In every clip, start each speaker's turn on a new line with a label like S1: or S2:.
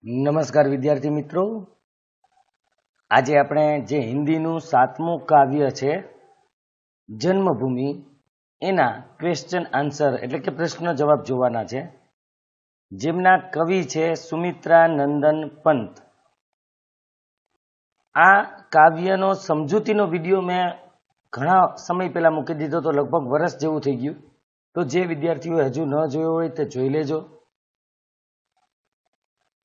S1: નમસ્કાર વિદ્યાર્થી મિત્રો, આજે આપણે જે હિન્દીનું 7મું કાવ્ય છે જન્મભૂમિ એના ક્વેશ્ચન આન્સર એટલે કે પ્રશ્ન જવાબ જોવાના છે, જેમના કવિ છે સુમિત્રા નંદન પંત। આ કાવ્યનો સમજૂતીનો વિડીયો મેં ઘણા સમય પહેલા મૂકી દીધો તો લગભગ વર્ષ જેવું થઈ ગયું, તો જે વિદ્યાર્થીઓએ હજુ ન જોયો હોય તે જોઈ લેજો।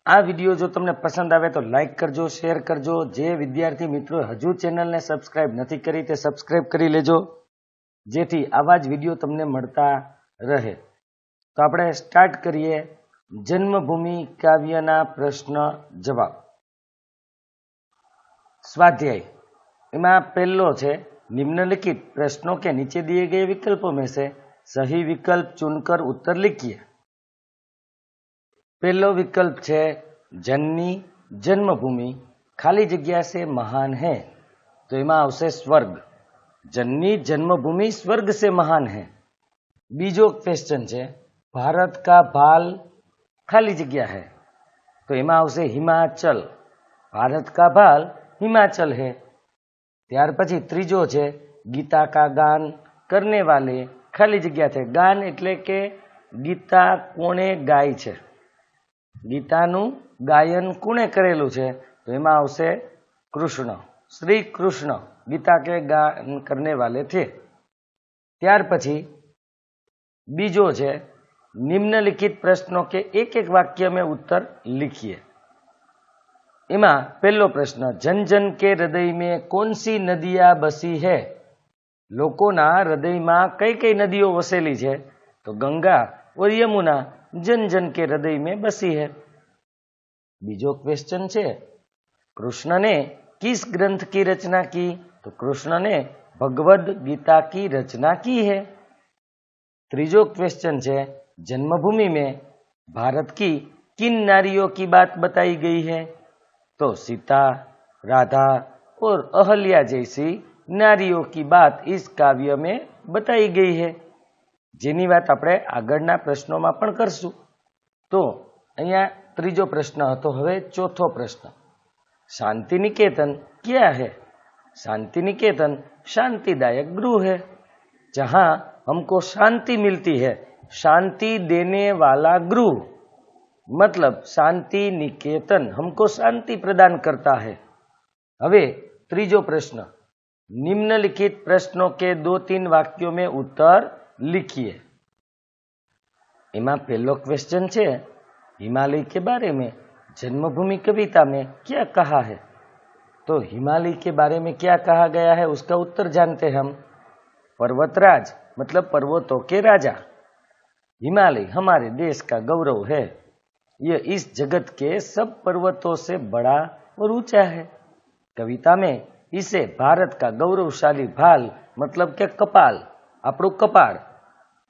S1: આ વિડીયો જો તમને પસંદ આવે તો લાઈક કરજો, શેર કરજો। જે વિદ્યાર્થી મિત્રો હજુ ચેનલને સબસ્ક્રાઇબ નથી કરી તે સબસ્ક્રાઇબ કરી લેજો, જેથી આવા જ વિડીયો તમને મળતા રહે। તો આપણે સ્ટાર્ટ કરીએ જન્મભૂમિ કાવ્યના પ્રશ્ન જવાબ। स्वाध्याय એમાં પહેલો છે निम्नलिखित प्रश्नों के नीचे दिए गए विकल्पों में से सही विकल्प चुनकर उत्तर लिखिए। पहलो विकल्प है जननी जन्मभूमि खाली जगह से महान है, तो एमा आवशे स्वर्ग। जननी जन्मभूमि स्वर्ग से महान है। बीजो क्वेश्चन है भारत का भाल खाली जगह है, तो एमा आवशे हिमाचल। भारत का भाल हिमाचल है। त्यार पछी त्रीजो है गीता का गान करने वाले खाली जगह थे। गान एटले के गीता कोणे गाय छे, गीतानु गायन कोणे करेलू छे, तो एमां आवशे कृष्ण, श्री कृष्ण गीता के गान करने वाले थे। त्यार पछी बीजो छे निम्नलिखित प्रश्नों के एक एक वाक्य में उत्तर लिखिए। एमां पहलो प्रश्न जन जन के हृदय में कौन सी नदियां बसी है? लोकोना हृदय में कई कई नदियों वसेली है? तो गंगा और यमुना जन जन के हृदय में बसी है। बीजो क्वेश्चन है कृष्ण ने किस ग्रंथ की रचना की? तो कृष्ण ने भगवद गीता की रचना की है। त्रीजो क्वेश्चन है जन्मभूमि में भारत की किन नारियों की बात बताई गई है? तो सीता, राधा और अहल्या जैसी नारियों की बात इस काव्य में बताई गई है, जेनी बात आपणे आगळना प्रश्नों में पण करशुं। तो अहींया त्रीजो प्रश्न हतो। हवे चौथो प्रश्न शांति निकेतन क्या है? शांति निकेतन शांतिदायक गृह है, जहां हमको शांति मिलती है। शांति देने वाला गृह मतलब शांति निकेतन हमको शांति प्रदान करता है। हवे त्रीजो प्रश्न निम्नलिखित प्रश्नों के 2-3 वाक्यों में उत्तर लिखिए। एमा पहलो क्वेश्चन है हिमालय के बारे में जन्मभूमि कविता में क्या कहा है? तो हिमालय के बारे में क्या कहा गया है उसका उत्तर जानते हम। पर्वतराज मतलब पर्वतों के राजा। हिमालय हमारे देश का गौरव है। यह इस जगत के सब पर्वतों से बड़ा और ऊंचा है। कविता में इसे भारत का गौरवशाली भाल मतलब के कपाल, आपणु कपाड़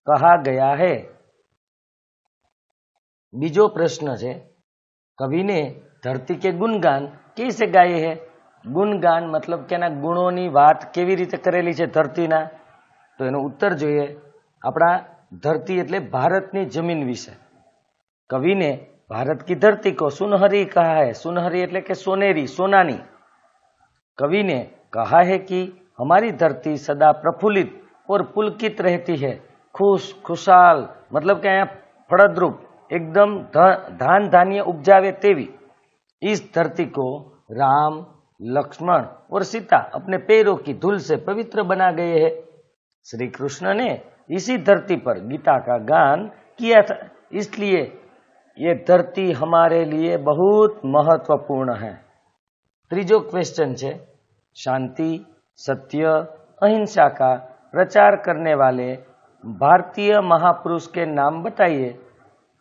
S1: कहा गया है। बीजो प्रश्न है कवि ने धरती के गुणगान कैसे गाए हैं? गुणगान मतलब के गुणों की बात केवी रीते करेली है धरतीना? तो एनो उत्तर जोईए। अपना धरती एटले भारतनी जमीन विषे कवि ने भारत की धरती को सुनहरी कहा है। सुनहरी एटले के सोनेरी, सोनानी। कवि ने कहा है कि हमारी धरती सदा प्रफुल्लित और पुलकित रहती है। खुश, खुशाल मतलब के अहींया फळद्रुप एकदम धान धान्य उपजावे तेवी इस धरती को राम, लक्ष्मण और सीता अपने पैरों की धूल से पवित्र बना गए हैं। श्री कृष्ण ने इसी धरती पर गीता का गान किया था, इसलिए ये धरती हमारे लिए बहुत महत्वपूर्ण है। त्रीजो क्वेश्चन है शांति, सत्य, अहिंसा का प्रचार करने वाले भारतीय महापुरुष के नाम बताइए।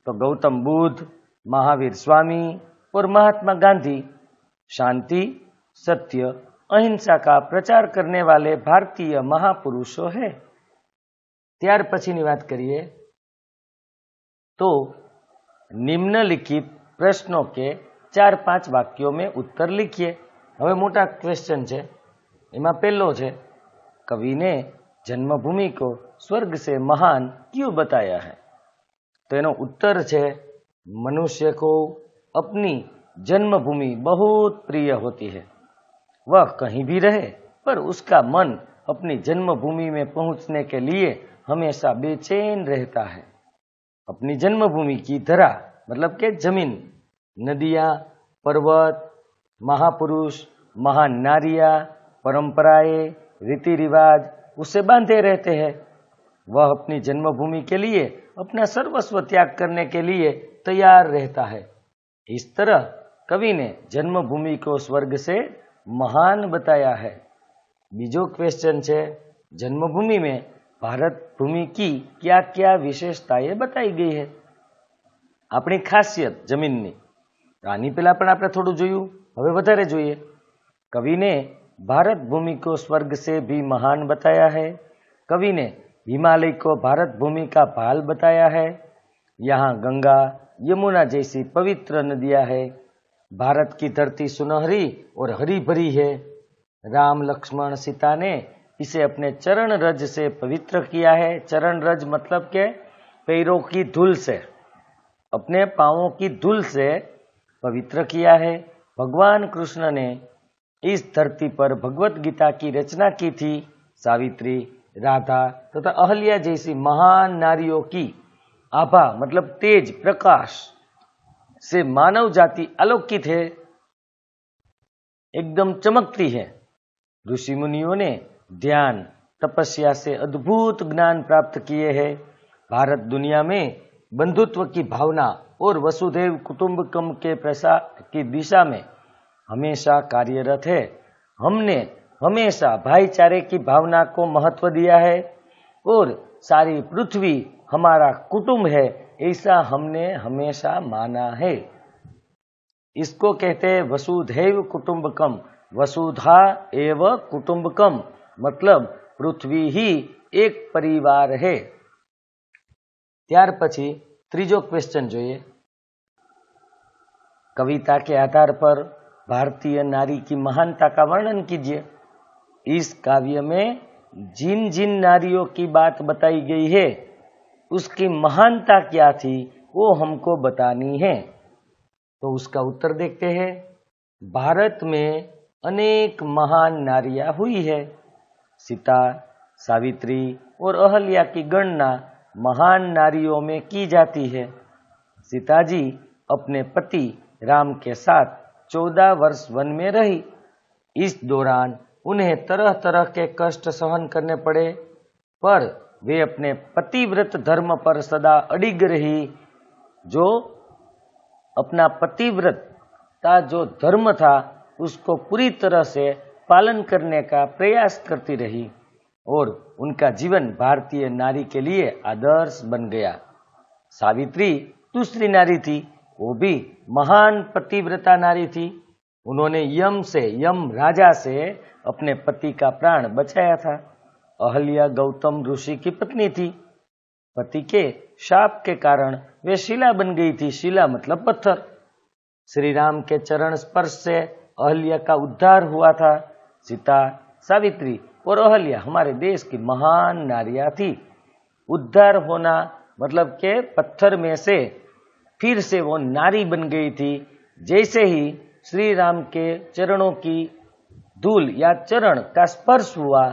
S1: तो गौतम बुद्ध, महावीर स्वामी और महात्मा गांधी शांति, सत्य, अहिंसा का प्रचार करने वाले भारतीय महापुरुषों है। त्यार पछीनी बात करिए तो निम्नलिखित प्रश्नों के 4-5 वाक्यों में उत्तर लिखिए। हवे मोटा क्वेश्चन है। एमां पहलो है कवि ने जन्मभूमि को स्वर्ग से महान क्यों बताया है? तो एनो उत्तर है मनुष्य को अपनी जन्मभूमि बहुत प्रिय होती है। वह कहीं भी रहे पर उसका मन अपनी जन्मभूमि में पहुंचने के लिए हमेशा बेचैन रहता है। अपनी जन्मभूमि की धरा मतलब के जमीन, नदियां, पर्वत, महापुरुष, महान नारियां, परंपराएं, रीति रिवाज उसे बांधे रहते हैं। वह अपनी जन्मभूमि के लिए अपना सर्वस्व त्याग करने के लिए तैयार रहता है। इस तरह कवि ने जन्मभूमि को स्वर्ग से महान बताया है। बीजो क्वेश्चन है, जन्मभूमि में भारत भूमि की क्या क्या विशेषताएं बताई गई है? अपनी खासियत जमीननी आनी पहला पण आपणे थोड़ું જોયું, હવે વધારે જોઈએ। कवि ने भारत भूमि को स्वर्ग से भी महान बताया है। कवि ने हिमालय को भारत भूमि का भाल बताया है। यहाँ गंगा, यमुना जैसी पवित्र नदियां है। भारत की धरती सुनहरी और हरी भरी है। राम लक्ष्मण सीता ने इसे अपने चरण रज से पवित्र किया है। चरण रज मतलब के पैरों की धूल से, अपने पांवों की धूल से पवित्र किया है। भगवान कृष्ण ने इस धरती पर भगवत गीता की रचना की थी। सावित्री, राधा तथा अहल्या जैसी महान नारियों की आभा मतलब तेज प्रकाश से मानव जाति अलौकित है, एकदम चमकती है। ऋषि मुनियों ने ध्यान तपस्या से अद्भुत ज्ञान प्राप्त किए हैं। भारत दुनिया में बंधुत्व की भावना और वसुधैव कुटुंबकम के प्रसार की दिशा में हमेशा कार्यरत है। हमने हमेशा भाईचारे की भावना को महत्व दिया है और सारी पृथ्वी हमारा कुटुंब है, ऐसा हमने हमेशा माना है। इसको कहते हैं वसुधैव कुटुंबकम। वसुधा एव कुटुंबकम मतलब पृथ्वी ही एक परिवार है। ત્યાર પછી ત્રીજો ક્વેશ્ચન જોઈએ। कविता के आधार पर भारतीय नारी की महानता का वर्णन कीजिए। इस काव्य में जिन जिन नारियों की बात बताई गई है उसकी महानता क्या थी वो हमको बतानी है। तो उसका उत्तर देखते हैं। भारत में अनेक महान नारियां हुई है। सीता, सावित्री और अहल्या की गणना महान नारियों में की जाती है। सीता जी अपने पति राम के साथ 14 वर्ष वन में रही। इस दौरान उन्हें तरह तरह के कष्ट सहन करने पड़े, पर वे अपने पतिव्रत धर्म पर सदा अडिग रही। जो अपना पतिव्रत का जो धर्म था उसको पूरी तरह से पालन करने का प्रयास करती रही और उनका जीवन भारतीय नारी के लिए आदर्श बन गया। सावित्री दूसरी नारी थी, वो भी महान पतिव्रता नारी थी। उन्होंने यम राजा से अपने पति का प्राण बचाया था। अहल्या गौतम ऋषि की पत्नी थी। पति के शाप के कारण वे शिला बन गई थी। शिला मतलब पत्थर। श्री राम के चरण स्पर्श से अहल्या का उद्धार हुआ था। सीता, सावित्री और अहल्या हमारे देश की महान नारियां थी। उद्धार होना मतलब के पत्थर में से फिर से वो नारी बन गई थी। जैसे ही श्री राम के चरणों की धूल या चरण का स्पर्श हुआ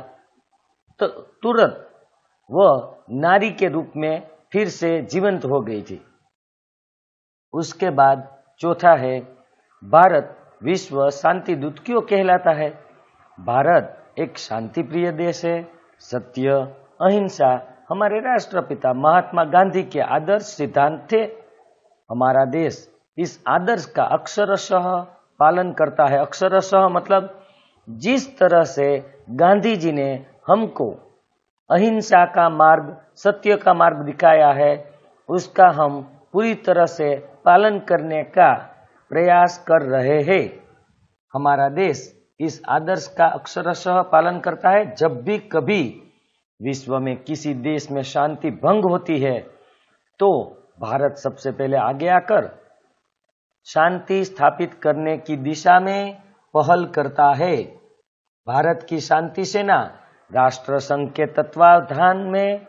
S1: तो तुरंत वह नारी के रूप में फिर से जीवंत हो गई थी। उसके बाद चौथा है, भारत विश्व शांति दूत क्यों कहलाता है? भारत एक शांति प्रिय देश है। सत्य, अहिंसा हमारे राष्ट्रपिता महात्मा गांधी के आदर्श सिद्धांत थे। हमारा देश इस आदर्श का अक्षरशः पालन करता है। अक्षरशः मतलब जिस तरह से गांधी जी ने हमको अहिंसा का मार्ग, सत्य का मार्ग दिखाया है, उसका हम पूरी तरह से पालन करने का प्रयास कर रहे हैं। हमारा देश इस आदर्श का अक्षरशः पालन करता है। जब भी कभी विश्व में किसी देश में शांति भंग होती है तो भारत सबसे पहले आगे आकर शांति स्थापित करने की दिशा में पहल करता है। भारत की शांति सेना राष्ट्र संघ के तत्वावधान में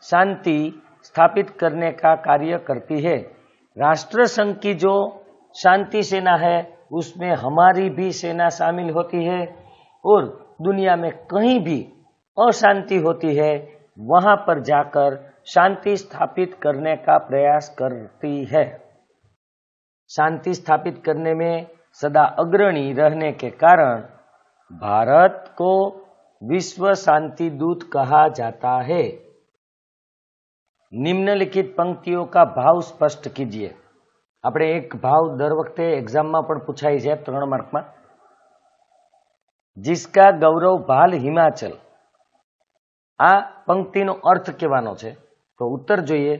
S1: शांति स्थापित करने का कार्य करती है। राष्ट्र संघ की जो शांति सेना है उसमें हमारी भी सेना शामिल होती है और दुनिया में कहीं भी अशांति होती है वहां पर जाकर शांति स्थापित करने का प्रयास करती है। शांति स्थापित करने में सदा अग्रणी रहने के कारण भारत को विश्व शांति दूत कहा जाता है। निम्नलिखित पंक्तियों का भाव स्पष्ट कीजिए। આપણે એક ભાવ દર વખતે એક્ઝામમાં પણ પૂછાય છે 3 માર્કમાં। जिसका गौरव भाल हिमाचल, आ पंक्तिनो अर्थ कहेવાનો છે तो उत्तर જોઈએ।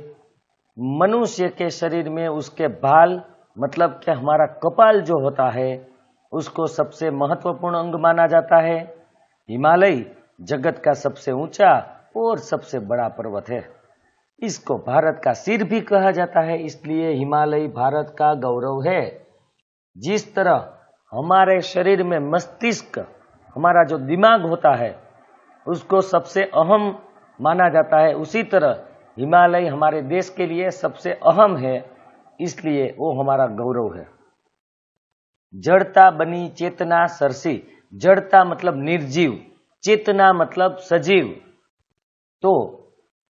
S1: मनुष्य के शरीर में उसके भाल मतलब कि हमारा कपाल जो होता है उसको सबसे महत्वपूर्ण अंग माना जाता है। हिमालय जगत का सबसे ऊंचा और सबसे बड़ा पर्वत है। इसको भारत का सिर भी कहा जाता है, इसलिए हिमालय भारत का गौरव है। जिस तरह हमारे शरीर में मस्तिष्क, हमारा जो दिमाग होता है उसको सबसे अहम माना जाता है, उसी तरह हिमालय हमारे देश के लिए सबसे अहम है, इसलिए वो हमारा गौरव है। जड़ता बनी चेतना सरसी, जड़ता मतलब निर्जीव, चेतना मतलब सजीव। तो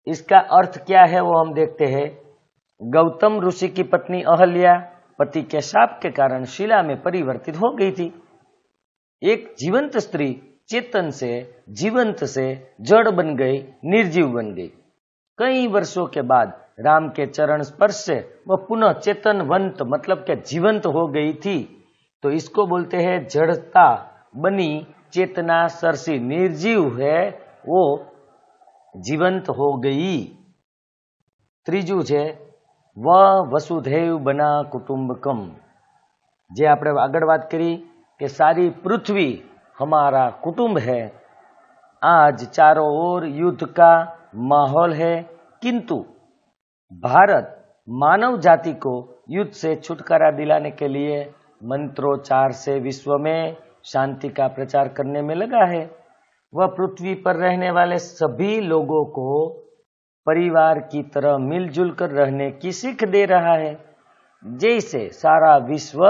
S1: इसका अर्थ क्या है वो हम देखते हैं। गौतम ऋषि की पत्नी अहल्या पति के शाप के कारण शिला में परिवर्तित हो गई थी। एक जीवंत स्त्री चेतन से, जीवंत से जड़ बन गई, निर्जीव बन गई। कई वर्षों के बाद राम के चरण स्पर्श से वह पुनः चेतनवंत मतलब के जीवंत हो गई थी। तो इसको बोलते हैं जड़ता बनी चेतना सरसी, निर्जीव है वो जीवंत हो गई। त्रीजू है व वसुधैव बना कुटुंबकम, जे आपणे आगळ वात करी कि सारी पृथ्वी हमारा कुटुंब है। आज चारों ओर युद्ध का माहौल है, किंतु भारत मानव जाति को युद्ध से छुटकारा दिलाने के लिए मंत्रोच्चार से विश्व में शांति का प्रचार करने में लगा है। वह पृथ्वी पर रहने वाले सभी लोगों को परिवार की तरह मिलजुल कर रहने की सीख दे रहा है। जैसे सारा विश्व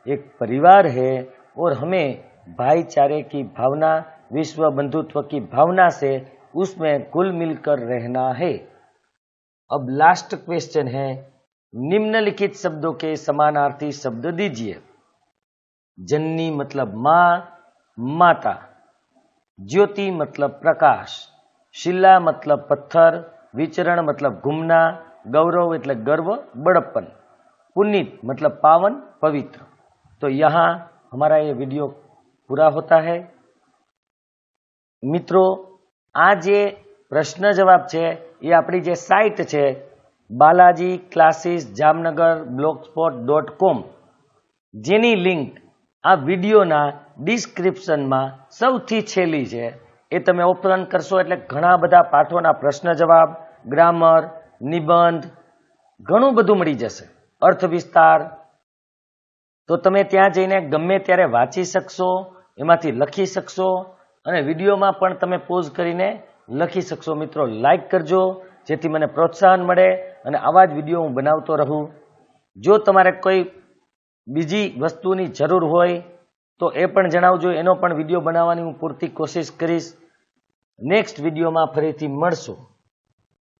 S1: एक परिवार है और हमें भाईचारे की भावना, विश्व बंधुत्व की भावना से उसमें घुल मिलकर रहना है। अब लास्ट क्वेश्चन है, निम्नलिखित शब्दों के समानार्थी शब्द दीजिए। जननी मतलब माँ, माता। ज्योति मतलब प्रकाश। शिला मतलब पत्थर। विचरण मतलब घूमना। गौरव એટલે गर्व, बड़प्पन। पुनीत मतलब पावन, पवित्र। तो यहाँ हमारा ये वीडियो पूरा होता है। मित्रों, आज ये प्रश्न जवाब है ये अपनी जे साइट है बालाजी क्लासेस जामनगर blogspot.com, जेनी लिंक आ वीडियोना डिस्क्रिप्शन में सौथी छेली है। ए तमे ओपन करशो એટલે घणा बधा पाठोना प्रश्न जवाब, ग्रामर, निबंध घणुं बधुं मळी जशे, अर्थ विस्तार। तो तमे त्यां जईने गमे त्यारे वांची शकशो, एमांथी लखी शकशो अने विडियोमां पण तमे पोज करीने लखी शकशो। मित्रों, लाइक करजो जेथी मने प्रोत्साहन मळे अने आवा ज विडियो हुं बनावतो रहूं। जो तमारे कोई बीजी वस्तुनी जरूर होय तो ए पण जणावजो, एनो पण विडियो बनाववानी हुं पूरती कोशिश करीश। नेक्स्ट विडियोमां फरीथी मळशुं।